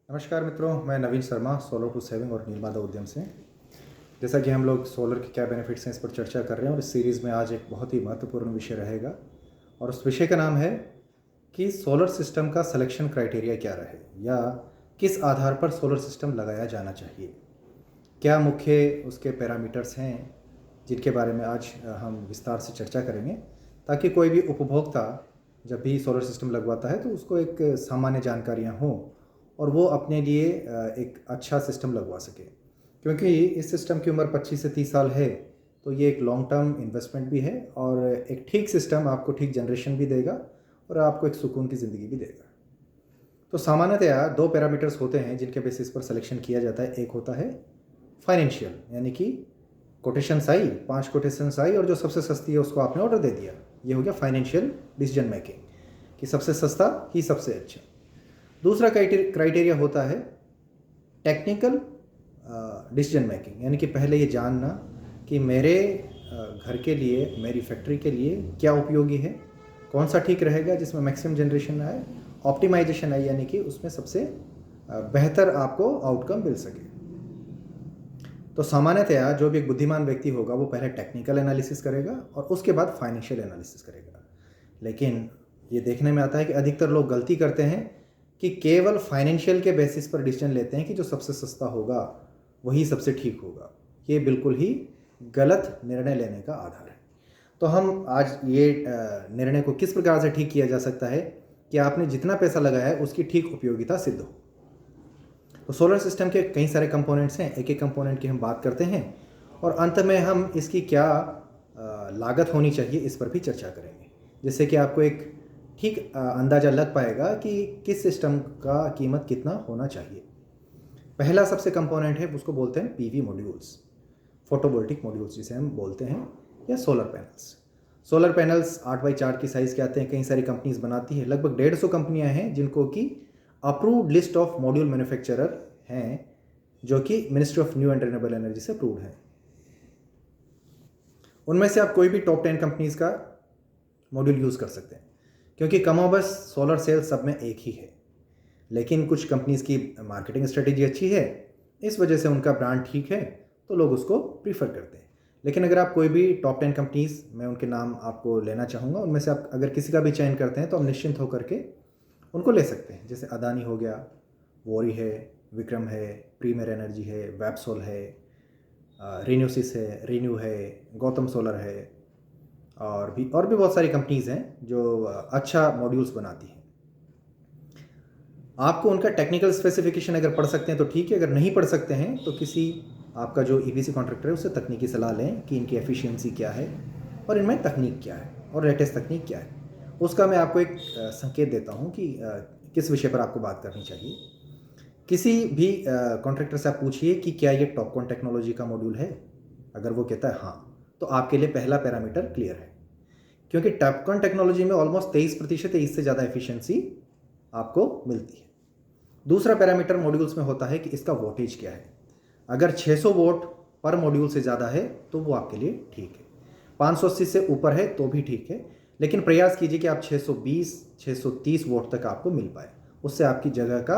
नमस्कार मित्रों, मैं नवीन शर्मा सोलर टू सेविंग और नीलमाधव उद्यम से। जैसा कि हम लोग सोलर के क्या बेनिफिट्स हैं इस पर चर्चा कर रहे हैं और इस सीरीज़ में आज एक बहुत ही महत्वपूर्ण विषय रहेगा और उस विषय का नाम है कि सोलर सिस्टम का सिलेक्शन क्राइटेरिया क्या रहे या किस आधार पर सोलर सिस्टम लगाया जाना चाहिए। क्या मुख्य उसके पैरामीटर्स हैं जिनके बारे में आज हम विस्तार से चर्चा करेंगे, ताकि कोई भी उपभोक्ता जब भी सोलर सिस्टम लगवाता है तो उसको एक सामान्य जानकारियाँ हों और वो अपने लिए एक अच्छा सिस्टम लगवा सके। क्योंकि इस सिस्टम की उम्र 25 से 30 साल है, तो ये एक लॉन्ग टर्म इन्वेस्टमेंट भी है और एक ठीक सिस्टम आपको ठीक जनरेशन भी देगा और आपको एक सुकून की ज़िंदगी भी देगा। तो सामान्यतया दो पैरामीटर्स होते हैं जिनके बेसिस पर सिलेक्शन किया जाता है। एक होता है फाइनेंशियल, यानी कि कोटेशंस आई, 5 कोटेशंस आई और जो सबसे सस्ती है उसको आपने ऑर्डर दे दिया। ये हो गया फाइनेंशियल डिसीजन मेकिंग, कि सबसे सस्ता ही सबसे अच्छा। दूसरा क्राइटेरिया होता है टेक्निकल डिसीजन मेकिंग, यानी कि पहले ये जानना कि मेरे घर के लिए, मेरी फैक्ट्री के लिए क्या उपयोगी है, कौन सा ठीक रहेगा जिसमें मैक्सिमम जनरेशन आए, ऑप्टिमाइजेशन आए, यानी कि उसमें सबसे बेहतर आपको आउटकम मिल सके। तो सामान्यतया जो भी एक बुद्धिमान व्यक्ति होगा वो पहले टेक्निकल एनालिसिस करेगा और उसके बाद फाइनेंशियल एनालिसिस करेगा। लेकिन ये देखने में आता है कि अधिकतर लोग गलती करते हैं कि केवल फाइनेंशियल के बेसिस पर डिसीजन लेते हैं कि जो सबसे सस्ता होगा वही सबसे ठीक होगा। ये बिल्कुल ही गलत निर्णय लेने का आधार है। तो हम आज ये निर्णय को किस प्रकार से ठीक किया जा सकता है कि आपने जितना पैसा लगाया है उसकी ठीक उपयोगिता सिद्ध हो। तो सोलर सिस्टम के कई सारे कंपोनेंट्स हैं, एक एक कंपोनेंट की हम बात करते हैं और अंत में हम इसकी क्या लागत होनी चाहिए इस पर भी चर्चा करेंगे, जिससे कि आपको एक ठीक अंदाज़ा लग पाएगा कि किस सिस्टम का कीमत कितना होना चाहिए। पहला सबसे कंपोनेंट है, उसको बोलते हैं पीवी मॉड्यूल्स, फोटोवोल्टिक मॉड्यूल्स जिसे हम बोलते हैं, या solar panels. Solar panels 8x4 की साइज़ के आते हैं, कई सारी कंपनीज बनाती हैं। लगभग 150 कंपनियां हैं जिनको कि approved list of module manufacturer हैं, जो कि ministry of new and renewable energy से अप्रूव्ड हैं। उनमें से आप कोई भी टॉप 10 कंपनीज का मॉड्यूल यूज़ कर सकते हैं, क्योंकि कमोबस सोलर सेल सब में एक ही है। लेकिन कुछ कंपनीज की मार्केटिंग स्ट्रेटेजी अच्छी है, इस वजह से उनका ब्रांड ठीक है तो लोग उसको प्रीफर करते हैं। लेकिन अगर आप कोई भी टॉप 10 कंपनीज, मैं उनके नाम आपको लेना चाहूँगा, उनमें से आप अगर किसी का भी चयन करते हैं तो आप निश्चिंत होकर के उनको ले सकते हैं। जैसे अदानी हो गया, वोरी है, विक्रम है, प्रीमियर एनर्जी है, वेबसोल है, रिन्यूसिस है, रिन्यू है, गौतम सोलर है और भी बहुत सारी कंपनीज़ हैं जो अच्छा मॉड्यूल्स बनाती हैं। आपको उनका टेक्निकल स्पेसिफिकेशन अगर पढ़ सकते हैं तो ठीक है, अगर नहीं पढ़ सकते हैं तो किसी आपका जो ईपीसी कॉन्ट्रैक्टर है उससे तकनीकी सलाह लें कि इनकी एफिशिएंसी क्या है और इनमें तकनीक क्या है और लेटेस्ट तकनीक क्या है। उसका मैं आपको एक संकेत देता हूँ कि किस विषय पर आपको बात करनी चाहिए। किसी भी कॉन्ट्रैक्टर से आप पूछिए कि क्या ये टॉपकॉन टेक्नोलॉजी का मॉड्यूल है। अगर वो कहता है हाँ, तो आपके लिए पहला पैरामीटर क्लियर है, क्योंकि टॉपकॉन टेक्नोलॉजी में ऑलमोस्ट 23% या इससे ज़्यादा एफिशिएंसी आपको मिलती है। दूसरा पैरामीटर मॉड्यूल्स में होता है कि इसका वोल्टेज क्या है। अगर 600 वोल्ट पर मॉड्यूल से ज़्यादा है तो वो आपके लिए ठीक है, 580 से ऊपर है तो भी ठीक है, लेकिन प्रयास कीजिए कि आप 620 630 वोल्ट तक आपको मिल पाए। उससे आपकी जगह का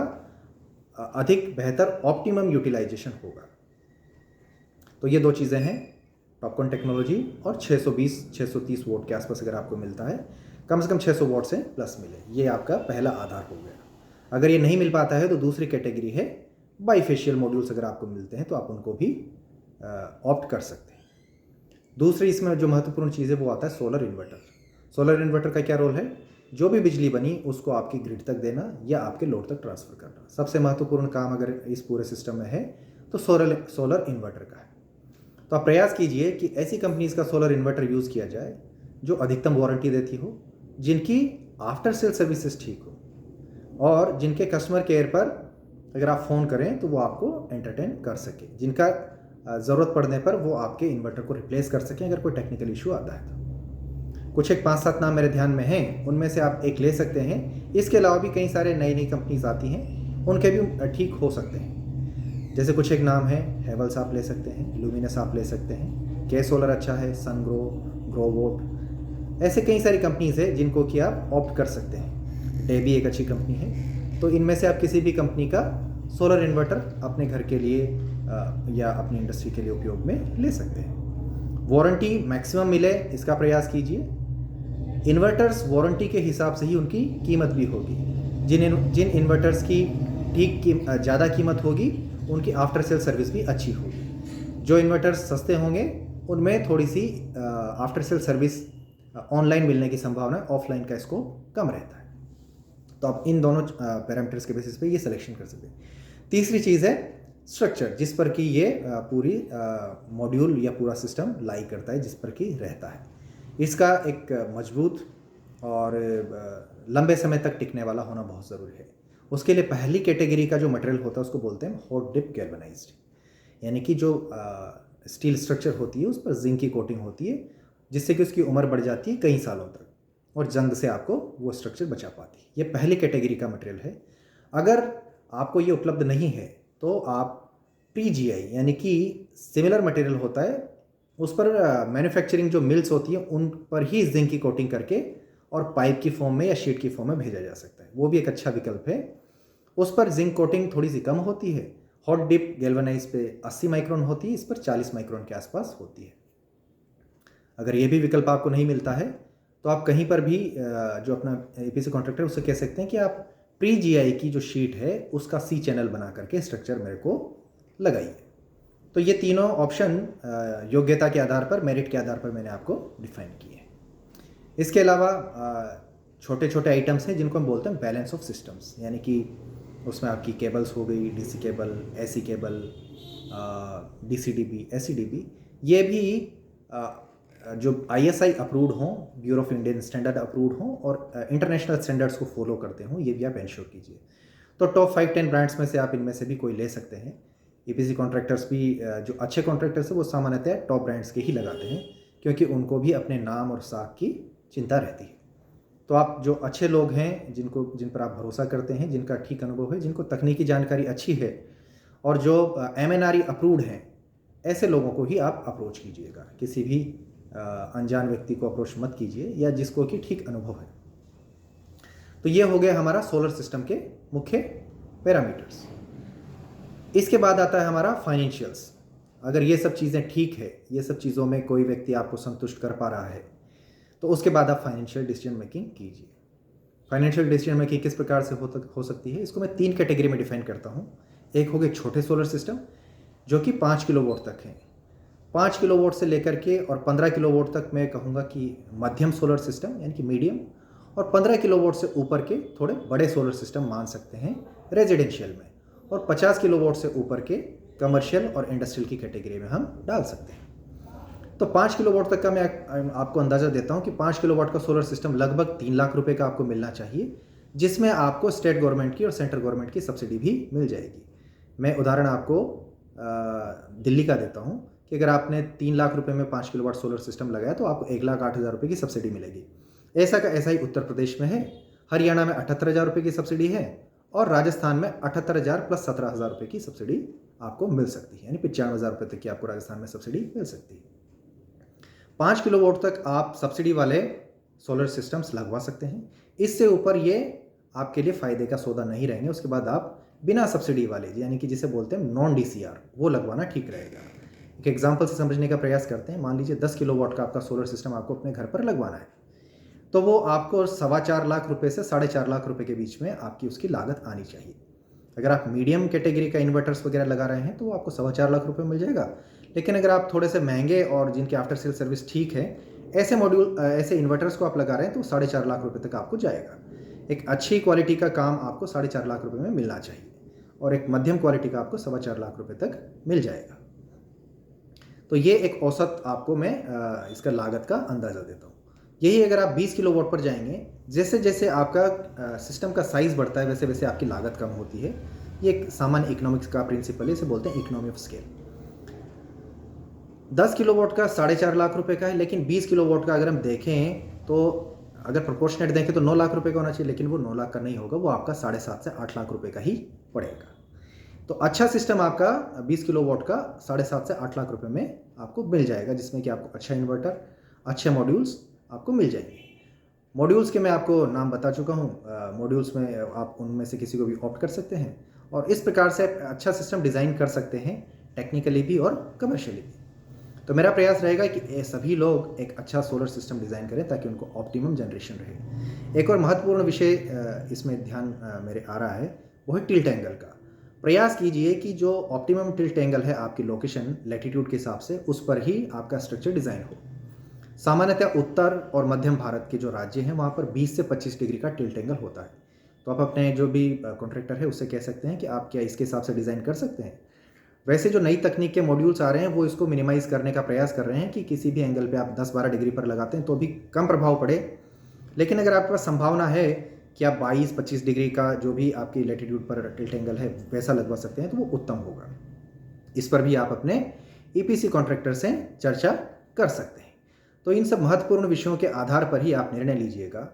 अधिक बेहतर ऑप्टिमम यूटिलाइजेशन होगा। तो ये दो चीज़ें हैं, टॉपकॉन टेक्नोलॉजी और 620 630 वोल्ट के आसपास अगर आपको मिलता है, कम से कम 600 वोल्ट से प्लस मिले, ये आपका पहला आधार हो गया। अगर ये नहीं मिल पाता है तो दूसरी कैटेगरी है बाईफेशियल मॉड्यूल्स। अगर आपको मिलते हैं तो आप उनको भी ऑप्ट कर सकते हैं। दूसरी इसमें जो महत्वपूर्ण चीज़ है वो आता है सोलर इन्वर्टर। सोलर इन्वर्टर का क्या रोल है? जो भी बिजली बनी उसको आपकी ग्रिड तक देना या आपके लोड तक ट्रांसफ़र करना। सबसे महत्वपूर्ण काम अगर इस पूरे सिस्टम में है तो सोलर इन्वर्टर का है। तो आप प्रयास कीजिए कि ऐसी कंपनीज़ का सोलर इन्वर्टर यूज़ किया जाए जो अधिकतम वारंटी देती हो, जिनकी आफ्टर सेल सर्विसेज ठीक हो और जिनके कस्टमर केयर पर अगर आप फ़ोन करें तो वो आपको एंटरटेन कर सके, जिनका ज़रूरत पड़ने पर वो आपके इन्वर्टर को रिप्लेस कर सकें अगर कोई टेक्निकल इशू आता है तो। कुछ एक 5-7 नाम मेरे ध्यान में हैं, उनमें से आप एक ले सकते हैं। इसके अलावा भी कई सारे नई कंपनीज आती हैं, उनके भी ठीक हो सकते हैं। जैसे कुछ एक नाम है, हेवल्स आप ले सकते हैं, लुमिनस आप ले सकते हैं, के सोलर अच्छा है, सनग्रो, ग्रोवोट, ऐसे कई सारी कंपनीज है जिनको कि आप ऑप्ट कर सकते हैं। डेबी एक अच्छी कंपनी है। तो इनमें से आप किसी भी कंपनी का सोलर इन्वर्टर अपने घर के लिए या अपनी इंडस्ट्री के लिए उपयोग में ले सकते हैं। वारंटी मैक्सिमम मिले इसका प्रयास कीजिए। इन्वर्टर्स वारंटी के हिसाब से ही उनकी कीमत भी होगी। जिन इन्वर्टर्स की ज़्यादा कीमत होगी उनकी आफ्टर सेल सर्विस भी अच्छी होगी। जो इन्वर्टर्स सस्ते होंगे उनमें थोड़ी सी आफ्टर सेल सर्विस ऑनलाइन मिलने की संभावना, ऑफलाइन का स्कोप कम रहता है। तो आप इन दोनों पैरामीटर्स के बेसिस पे ये सिलेक्शन कर सकते हैं। तीसरी चीज़ है स्ट्रक्चर, जिस पर कि ये पूरी मॉड्यूल या पूरा सिस्टम लाई करता है, जिस पर कि रहता है। इसका एक मजबूत और लंबे समय तक टिकने वाला होना बहुत ज़रूरी है। उसके लिए पहली कैटेगरी का जो मटेरियल होता है उसको बोलते हैं हॉट डिप गैल्वेनाइज्ड, यानी कि जो स्टील स्ट्रक्चर होती है उस पर जिंक की कोटिंग होती है, जिससे कि उसकी उम्र बढ़ जाती है कई सालों तक और जंग से आपको वो स्ट्रक्चर बचा पाती है। ये पहली कैटेगरी का मटेरियल है। अगर आपको ये उपलब्ध नहीं है तो आप PGI यानी कि सिमिलर मटेरियल होता है, उस पर मैन्युफैक्चरिंग जो मिल्स होती हैं उन पर ही जिंक की कोटिंग करके और पाइप की फॉर्म में या शीट की फॉर्म में भेजा जा सकता है। वो भी एक अच्छा विकल्प है। उस पर जिंक कोटिंग थोड़ी सी कम होती है। हॉट डिप गैल्वेनाइज पे 80 माइक्रोन होती है, इस पर 40 माइक्रोन के आसपास होती है। अगर ये भी विकल्प आपको नहीं मिलता है तो आप कहीं पर भी जो अपना EPC कॉन्ट्रैक्टर उससे कह सकते हैं कि आप PGI की जो शीट है उसका C चैनल बना करके स्ट्रक्चर मेरे को लगाइए। तो ये तीनों ऑप्शन योग्यता के आधार पर, मेरिट के आधार पर मैंने आपको डिफाइन किए हैं। इसके अलावा छोटे छोटे आइटम्स हैं जिनको हम बोलते हैं बैलेंस ऑफ सिस्टम्स, यानी कि उसमें आपकी केबल्स हो गई, DC cable, AC cable, DCDB, SCDB, ये भी जो ISI अप्रूव्ड हों, bureau of Indian standard approved हों और इंटरनेशनल स्टैंडर्ड्स को फॉलो करते हों, ये भी आप इंश्योर कीजिए। तो टॉप 5-10 ब्रांड्स में से आप इनमें से भी कोई ले सकते हैं। EPC कॉन्ट्रैक्टर्स भी जो अच्छे कॉन्ट्रैक्टर्स हैं वो सामान्यतः टॉप ब्रांड्स के ही लगाते हैं, क्योंकि उनको भी अपने नाम और साख की चिंता रहती है। तो आप जो अच्छे लोग हैं, जिन पर आप भरोसा करते हैं, जिनका ठीक अनुभव है, जिनको तकनीकी जानकारी अच्छी है और जो MNRE अप्रूव्ड हैं, ऐसे लोगों को ही आप अप्रोच कीजिएगा। किसी भी अनजान व्यक्ति को अप्रोच मत कीजिए या जिसको कि ठीक अनुभव है। तो ये हो गया हमारा सोलर सिस्टम के मुख्य पैरामीटर्स। इसके बाद आता है हमारा फाइनेंशियल्स। अगर ये सब चीज़ें ठीक है, ये सब चीज़ों में कोई व्यक्ति आपको संतुष्ट कर पा रहा है, तो उसके बाद आप फाइनेंशियल डिसीजन मेकिंग कीजिए। फाइनेंशियल डिसीजन मेकिंग किस प्रकार से हो सकती है, इसको मैं 3 कैटेगरी में डिफाइन करता हूँ। एक हो गए छोटे सोलर सिस्टम जो कि 5 किलोवाट तक हैं। 5 किलोवाट से लेकर के और 15 किलोवाट तक मैं कहूँगा कि मध्यम सोलर सिस्टम यानी कि मीडियम, और 15 किलोवाट से ऊपर के थोड़े बड़े सोलर सिस्टम मान सकते हैं रेजिडेंशियल में, और 50 किलोवाट से ऊपर के कमर्शियल और इंडस्ट्रियल की कैटेगरी में हम डाल सकते हैं। तो 5 किलोवाट तक का मैं आपको अंदाज़ा देता हूँ कि 5 किलोवाट का सोलर सिस्टम लगभग 3 लाख रुपए का आपको मिलना चाहिए, जिसमें आपको स्टेट गवर्नमेंट की और सेंट्रल गवर्नमेंट की सब्सिडी भी मिल जाएगी। मैं उदाहरण आपको दिल्ली का देता हूँ कि अगर आपने 3 लाख रुपए में 5 किलोवाट सोलर सिस्टम लगाया तो आपको 1,08,000 रुपये की सब्सिडी मिलेगी। ऐसा का ऐसा ही उत्तर प्रदेश में है, हरियाणा में 78,000 रुपये की सब्सिडी है, और राजस्थान में 78,000 प्लस 17,000 रुपये की सब्सिडी आपको मिल सकती है, यानी 95,000 रुपये तक की आपको राजस्थान में सब्सिडी मिल सकती है। 5 किलोवाट तक आप सब्सिडी वाले सोलर सिस्टम्स लगवा सकते हैं। इससे ऊपर ये आपके लिए फ़ायदे का सौदा नहीं रहेंगे। उसके बाद आप बिना सब्सिडी वाले, यानी कि जिसे बोलते हैं नॉन DCR, वो लगवाना ठीक रहेगा। एक एग्जाम्पल से समझने का प्रयास करते हैं। मान लीजिए 10 किलोवाट का आपका सोलर सिस्टम आपको अपने घर पर लगवाना है, तो वो आपको 4.25 लाख रुपए से 4.5 लाख रुपए के बीच में आपकी उसकी लागत आनी चाहिए। अगर आप मीडियम कैटेगरी का इन्वर्टर्स वगैरह लगा रहे हैं तो वो आपको 4.25 लाख रुपए मिल जाएगा। लेकिन अगर आप थोड़े से महंगे और जिनके आफ्टर सेल सर्विस ठीक है, ऐसे इन्वर्टर्स को आप लगा रहे हैं तो 4.5 लाख रुपए तक आपको जाएगा। एक अच्छी क्वालिटी का काम आपको 4.5 लाख रुपए में मिलना चाहिए, और एक मध्यम क्वालिटी का आपको 4.25 लाख रुपए तक मिल जाएगा। तो ये एक औसत आपको मैं इसका लागत का अंदाज़ा देता हूँ। यही अगर आप 20 किलोवाट पर जाएंगे, जैसे जैसे आपका सिस्टम का साइज़ बढ़ता है वैसे वैसे आपकी लागत कम होती है। ये एक सामान्य इकोनॉमिक्स का प्रिंसिपल है, इसे बोलते हैं इकोनॉमी ऑफ स्केल। 10 किलोवाट का 4.5 लाख रुपए का है, लेकिन 20 किलोवाट का अगर हम देखें तो अगर प्रोपोर्शनेट देखें तो 9 लाख रुपए का होना चाहिए, लेकिन वो 9 लाख का नहीं होगा, वो आपका 7.5 से 8 लाख रुपए का ही पड़ेगा। तो अच्छा सिस्टम आपका 20 किलोवाट का 7.5 से 8 लाख रुपए में आपको मिल जाएगा, जिसमें कि आपको अच्छा इन्वर्टर, अच्छे मॉड्यूल्स आपको मिल जाएंगे। मॉड्यूल्स के मैं आपको नाम बता चुका हूँ। मॉड्यूल्स में आप उनमें से किसी को भी ऑप्ट कर सकते हैं, और इस प्रकार से अच्छा सिस्टम डिज़ाइन कर सकते हैं, टेक्निकली भी और कमर्शियली भी। तो मेरा प्रयास रहेगा कि ये सभी लोग एक अच्छा सोलर सिस्टम डिज़ाइन करें ताकि उनको ऑप्टिमम जनरेशन रहे। एक और महत्वपूर्ण विषय इसमें ध्यान मेरे आ रहा है, वो है टिल्ट एंगल का। प्रयास कीजिए कि जो ऑप्टिमम टिल्ट एंगल है आपकी लोकेशन लैटिट्यूड के हिसाब से, उस पर ही आपका स्ट्रक्चर डिज़ाइन हो। सामान्यतः उत्तर और मध्यम भारत के जो राज्य हैं वहाँ पर 20 से 25 डिग्री का टिल्ट एंगल होता है। तो आप अपने जो भी कॉन्ट्रैक्टर है उससे कह सकते हैं कि आप क्या इसके हिसाब से डिज़ाइन कर सकते हैं। वैसे जो नई तकनीक के मॉड्यूल्स आ रहे हैं वो इसको मिनिमाइज़ करने का प्रयास कर रहे हैं कि किसी भी एंगल पे आप 10-12 डिग्री पर लगाते हैं तो भी कम प्रभाव पड़े। लेकिन अगर आपके पास संभावना है कि आप 22-25 डिग्री का जो भी आपकी लैटिट्यूड पर टिल्ट एंगल है वैसा लगवा सकते हैं तो वो उत्तम होगा। इस पर भी आप अपने ईपीसी कॉन्ट्रैक्टर से चर्चा कर सकते हैं। तो इन सब महत्वपूर्ण विषयों के आधार पर ही आप निर्णय लीजिएगा।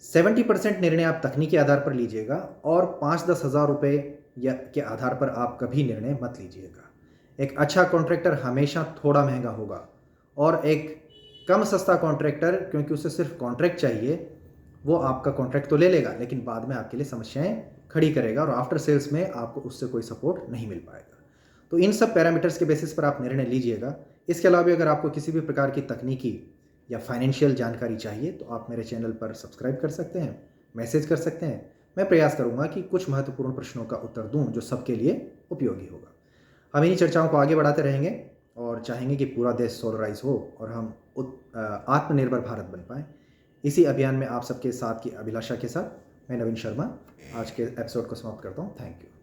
70% निर्णय आप तकनीकी आधार पर लीजिएगा और 5-10 हज़ार रुपये या के आधार पर आप कभी निर्णय मत लीजिएगा। एक अच्छा कॉन्ट्रैक्टर हमेशा थोड़ा महंगा होगा और एक कम सस्ता कॉन्ट्रैक्टर, क्योंकि उसे सिर्फ कॉन्ट्रैक्ट चाहिए, वो आपका कॉन्ट्रैक्ट तो ले लेगा लेकिन बाद में आपके लिए समस्याएं खड़ी करेगा और आफ्टर सेल्स में आपको उससे कोई सपोर्ट नहीं मिल पाएगा। तो इन सब पैरामीटर्स के बेसिस पर आप निर्णय लीजिएगा। इसके अलावा भी अगर आपको किसी भी प्रकार की तकनीकी या फाइनेंशियल जानकारी चाहिए तो आप मेरे चैनल पर सब्सक्राइब कर सकते हैं, मैसेज कर सकते हैं। मैं प्रयास करूंगा कि कुछ महत्वपूर्ण प्रश्नों का उत्तर दूं जो सबके लिए उपयोगी होगा। हम इन्हीं चर्चाओं को आगे बढ़ाते रहेंगे और चाहेंगे कि पूरा देश सोलराइज हो और हम आत्मनिर्भर भारत बन पाएँ। इसी अभियान में आप सबके साथ की अभिलाषा के साथ मैं नवीन शर्मा आज के एपिसोड को समाप्त करता हूँ। Thank you.